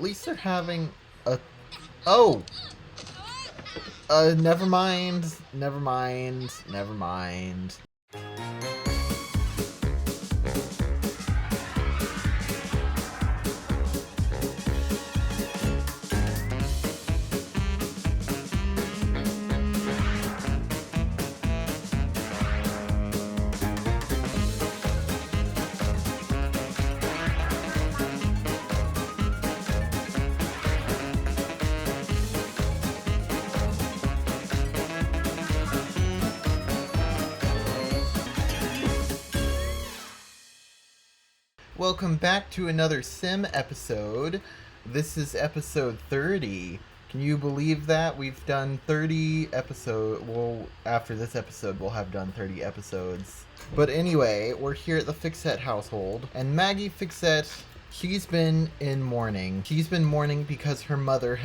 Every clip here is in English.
least they're having a... Oh! Never mind. Never mind. Never mind. Welcome back to another Sim episode. This is episode 30. Can you believe that? We've done 30 episodes. Well, after this episode, we'll have done 30 episodes. But anyway, we're here at the Fixette household. And Maggie Fixette, she's been in mourning. She's been mourning because her mother,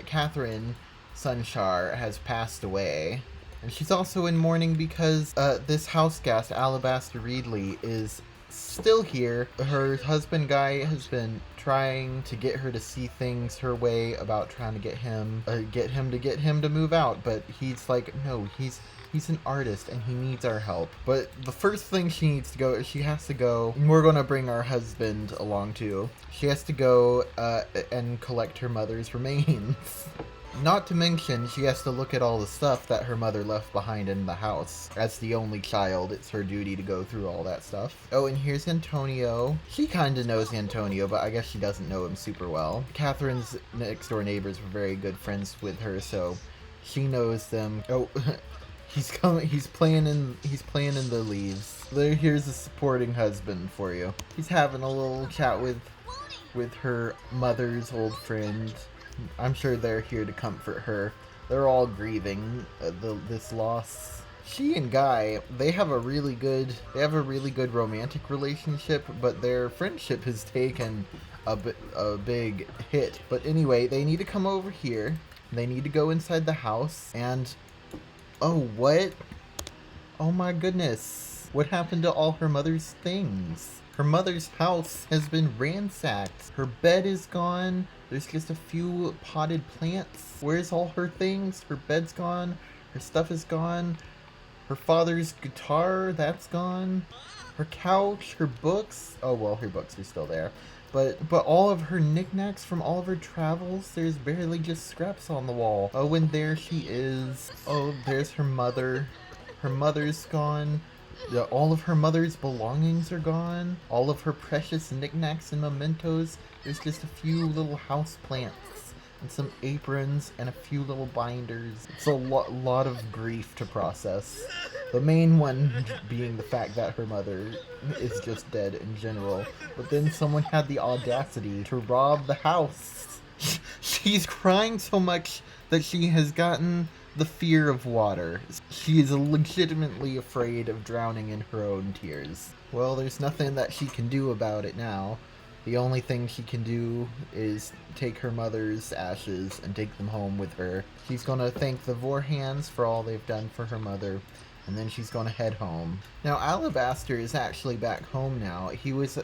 Catherine Sunshar, has passed away. And she's also in mourning because this house guest, Alabaster Reedley, is still here. Her husband Guy has been trying to get her to see things her way about trying to get him to move out, but he's like, no, he's an artist and he needs our help. But the first thing she needs to go is she has to go, and we're gonna bring our husband along too. She has to go and collect her mother's remains. Not to mention, she has to look at all the stuff that her mother left behind in the house. As the only child, it's her duty to go through all that stuff. Oh, and here's Antonio. She kinda knows Antonio, but I guess she doesn't know him super well. Catherine's next door neighbors were very good friends with her, so she knows them. Oh, he's coming. He's playing in the leaves. Here's a supporting husband for you. He's having a little chat with her mother's old friend. I'm sure they're here to comfort her. They're all grieving this loss. She and Guy, they have a really good romantic relationship, but their friendship has taken a big hit. But anyway, they need to come over here. They need to go inside the house and... Oh, what? Oh my goodness. What happened to all her mother's things? Her mother's house has been ransacked. Her bed is gone. There's just a few potted plants. Where's all her things? Her bed's gone. Her stuff is gone. Her father's guitar, that's gone. Her couch, her books. Oh, well, her books are still there. But all of her knickknacks from all of her travels, there's barely just scraps on the wall. Oh, and there she is. Oh, there's her mother. Her mother's gone. Yeah, all of her mother's belongings are gone. All of her precious knickknacks and mementos. There's just a few little house plants and some aprons and a few little binders. It's a lot of grief to process. The main one being the fact that her mother is just dead in general. But then someone had the audacity to rob the house. She's crying so much that she has gotten the fear of water. She is legitimately afraid of drowning in her own tears. Well, there's nothing that she can do about it now. The only thing she can do is take her mother's ashes and take them home with her. She's gonna thank the Vorhans for all they've done for her mother, and then she's gonna head home. Now, Alabaster is actually back home now. He was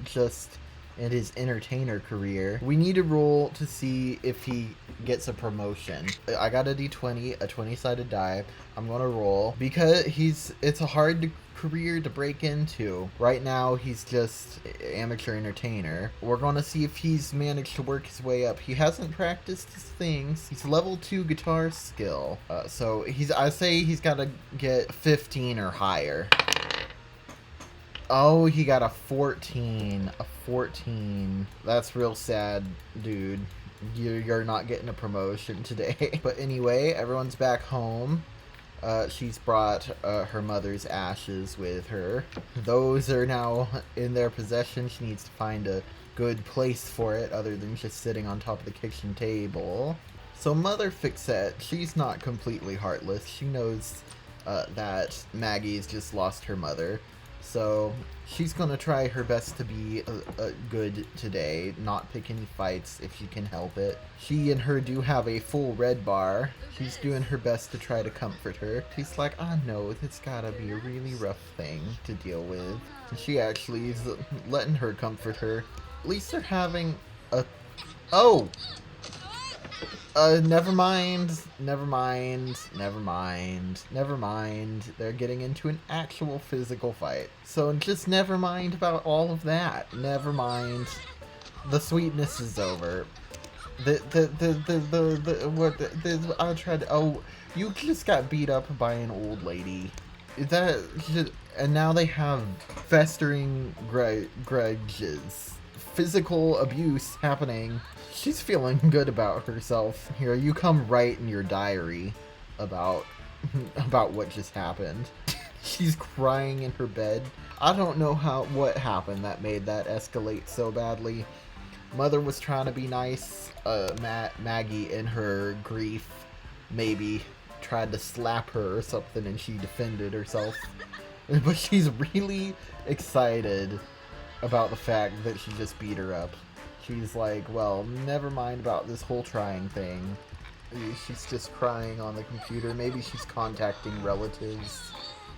just in his entertainer career. We need a roll to see if he gets a promotion. I got a d20, a 20-sided die. I'm gonna roll because it's a hard career to break into. Right now he's just amateur entertainer. We're gonna see if he's managed to work his way up. He hasn't practiced his things. He's level 2 guitar skill. So I say he's gotta get 15 or higher. Oh, he got a 14. A 14. That's real sad, dude. You're not getting a promotion today. But anyway, everyone's back home. She's brought her mother's ashes with her. Those are now in their possession. She needs to find a good place for it other than just sitting on top of the kitchen table. So Mother Fixette, she's not completely heartless. She knows that Maggie's just lost her mother. So she's gonna try her best to be good today, not pick any fights if she can help it. She and her do have a full red bar. She's doing her best to try to comfort her. She's like, I know it's gotta be a really rough thing to deal with. And she actually is letting her comfort her. At least they're having a... Oh! Never mind. Never mind. Never mind. Never mind. They're getting into an actual physical fight. So just never mind about all of that. Never mind. The sweetness is over. I'll try to, oh, you just got beat up by an old lady. And now they have festering grudges. Physical abuse happening. She's feeling good about herself. Here, you come write in your diary about what just happened. She's crying in her bed. I don't know what happened that made that escalate so badly. Mother was trying to be nice. Maggie, in her grief, maybe tried to slap her or something, and she defended herself. But she's really excited about the fact that she just beat her up. She's like, well, never mind about this whole trying thing. She's just crying on the computer. Maybe she's contacting relatives,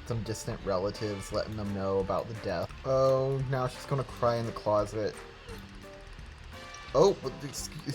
some distant relatives, letting them know about the death. Oh, now she's gonna cry in the closet. Oh,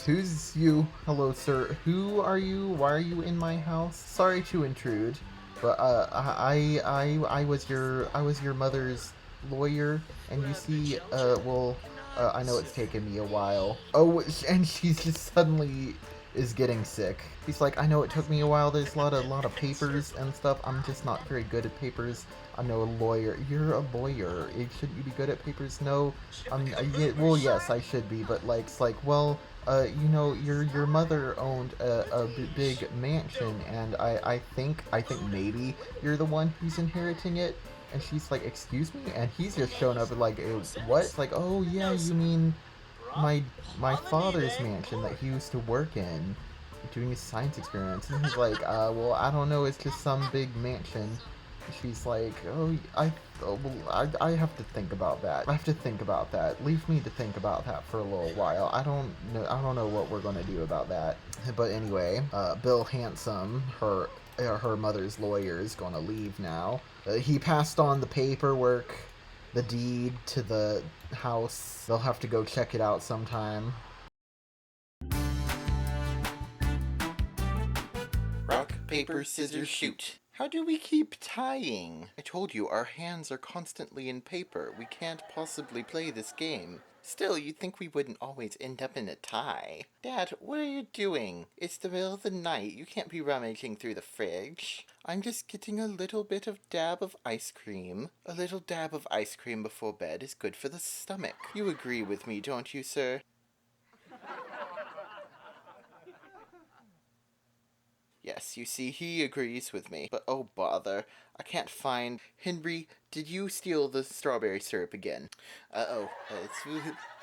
who's you? Hello, sir. Who are you? Why are you in my house? Sorry to intrude, but I was your mother's lawyer, and you see, I know it's taken me a while. Oh, and she's just suddenly is getting sick. He's like, I know it took me a while. There's a lot of papers and stuff. I'm just not very good at papers. I'm no lawyer. You're a lawyer. Shouldn't you be good at papers? No. Well, yes, I should be, but it's like, well, you know, your mother owned a big mansion, and I think maybe you're the one who's inheriting it. And she's like, excuse me? And he's just showing up and like, what? It's like, oh yeah, you mean my father's mansion that he used to work in, doing his science experiments. And he's like, well, I don't know, it's just some big mansion. She's like, I have to think about that. I have to think about that. Leave me to think about that for a little while. I don't know what we're gonna do about that. But anyway, Bill Handsome, her mother's lawyer, is gonna leave now. He passed on the paperwork, the deed to the house. They'll have to go check it out sometime. Rock, paper, scissors, shoot. How do we keep tying? I told you, our hands are constantly in paper. We can't possibly play this game. Still, you'd think we wouldn't always end up in a tie. Dad, what are you doing? It's the middle of the night. You can't be rummaging through the fridge. I'm just getting a little bit of dab of ice cream. A little dab of ice cream before bed is good for the stomach. You agree with me, don't you, sir? Yes, you see, he agrees with me. But oh bother, I can't find... Henry, did you steal the strawberry syrup again? It's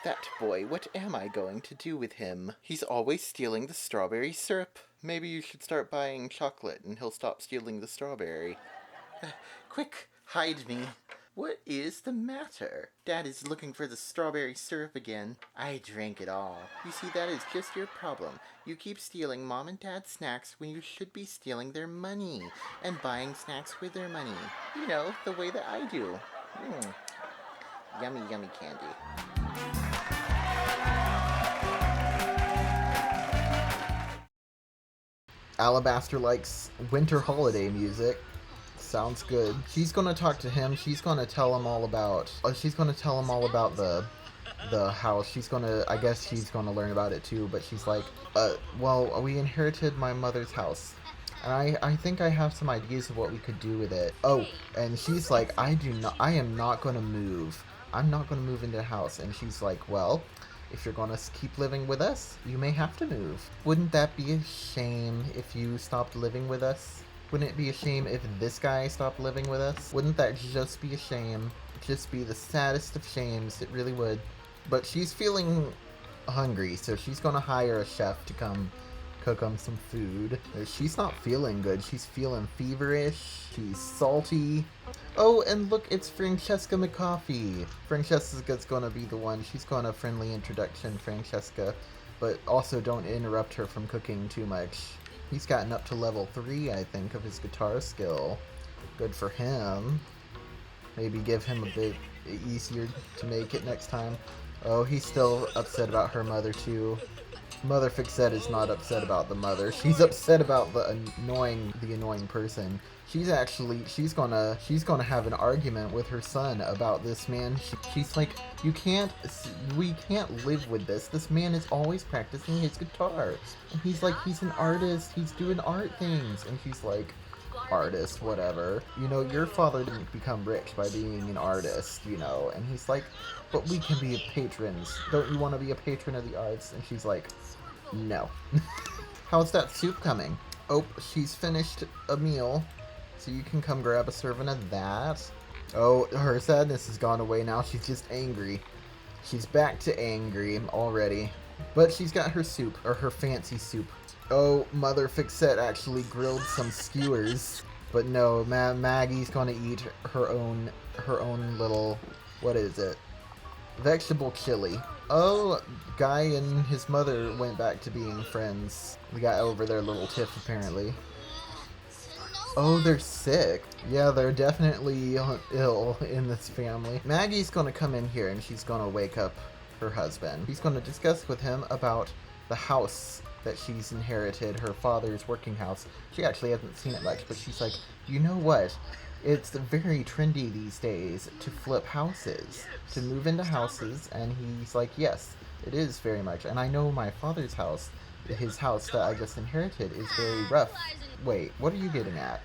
that boy. What am I going to do with him? He's always stealing the strawberry syrup. Maybe you should start buying chocolate and he'll stop stealing the strawberry. Quick, hide me. What is the matter? Dad is looking for the strawberry syrup again. I drank it all. You see, that is just your problem. You keep stealing Mom and Dad's snacks when you should be stealing their money and buying snacks with their money. You know, the way that I do. Yummy, yummy candy. Alabaster likes winter holiday music. Sounds good. She's gonna talk to him. She's gonna tell him all about. The house. I guess she's gonna learn about it too. But she's like, well, we inherited my mother's house, and I think I have some ideas of what we could do with it. Oh, and she's like, I am not gonna move. I'm not gonna move into the house. And she's like, well, if you're gonna keep living with us, you may have to move. Wouldn't that be a shame if you stopped living with us? Wouldn't it be a shame if this guy stopped living with us? Wouldn't that just be a shame? Just be the saddest of shames. It really would. But she's feeling hungry, so she's gonna hire a chef to come cook them some food. She's not feeling good. She's feeling feverish. She's salty. Oh, and look, it's Francesca McCoffee. Francesca's gonna be the one. She's gonna friendly introduction, Francesca. But also don't interrupt her from cooking too much. He's gotten up to level 3, I think, of his guitar skill. Good for him. Maybe give him a bit easier to make it next time. Oh, he's still upset about her mother, too. Mother Fixette is not upset about the mother. She's upset about the annoying person. She's gonna have an argument with her son about this man. She's like, we can't live with this. This man is always practicing his guitar. And he's like, he's an artist. He's doing art things. And she's like, artist, whatever. You know, your father didn't become rich by being an artist, you know. And he's like, but we can be patrons. Don't you want to be a patron of the arts? And she's like, no. How's that soup coming? Oh, she's finished a meal. So you can come grab a serving of that. Oh, her sadness has gone away now. She's just angry. She's back to angry already. But she's got her soup, or her fancy soup. Oh, Mother Fixette actually grilled some skewers. But no, Maggie's gonna eat her own little, what is it? Vegetable chili. Oh, Guy and his mother went back to being friends. They got over their little tiff, apparently. Oh, they're sick. Yeah, they're definitely ill in this family. Maggie's gonna come in here and she's gonna wake up her husband. She's gonna discuss with him about the house that she's inherited, her father's working house. She actually hasn't seen it much, but she's like, you know what? It's very trendy these days to flip houses, to move into houses, and he's like, yes, it is very much. And I know my father's house, his house that I just inherited, is very rough. Wait, what are you getting at?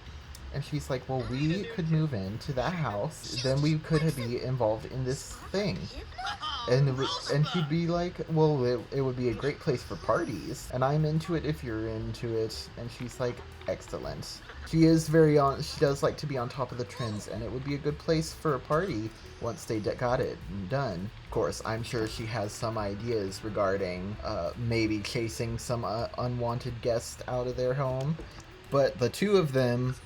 And she's like, well, we could move into that house, then we could be involved in this thing. And he'd be like, well, it would be a great place for parties, and I'm into it if you're into it. And she's like, excellent. She does like to be on top of the trends, and it would be a good place for a party once they got it done. Of course, I'm sure she has some ideas regarding maybe chasing some unwanted guests out of their home. But the two of them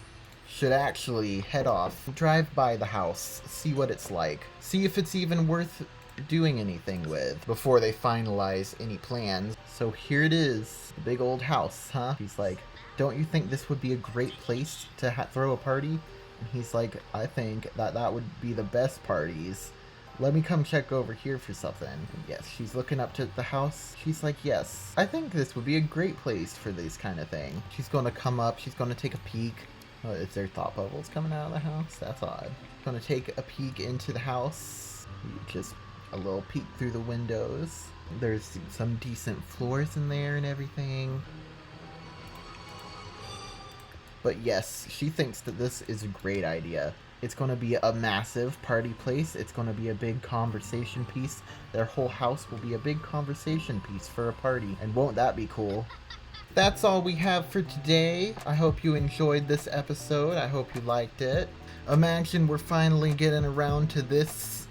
should actually head off, drive by the house, see what it's like, see if it's even worth doing anything with before they finalize any plans. So here it is, the big old house, huh? He's like, don't you think this would be a great place to throw a party? And he's like, I think that would be the best parties. Let me come check over here for something. And yes, she's looking up to the house. She's like, yes, I think this would be a great place for this kind of thing. She's going to come up, she's going to take a peek. Oh, is there thought bubbles coming out of the house? That's odd. Going to take a peek into the house. Just a little peek through the windows. There's some decent floors in there and everything. But yes, she thinks that this is a great idea. It's going to be a massive party place. It's going to be a big conversation piece. Their whole house will be a big conversation piece for a party. And won't that be cool? That's all we have for today. I hope you enjoyed this episode. I hope you liked it. Imagine we're finally getting around to this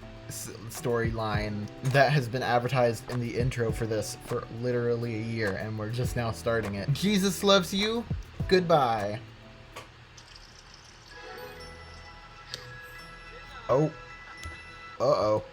storyline that has been advertised in the intro for this for literally a year, and we're just now starting it. Jesus loves you. Goodbye. Oh. Uh-oh.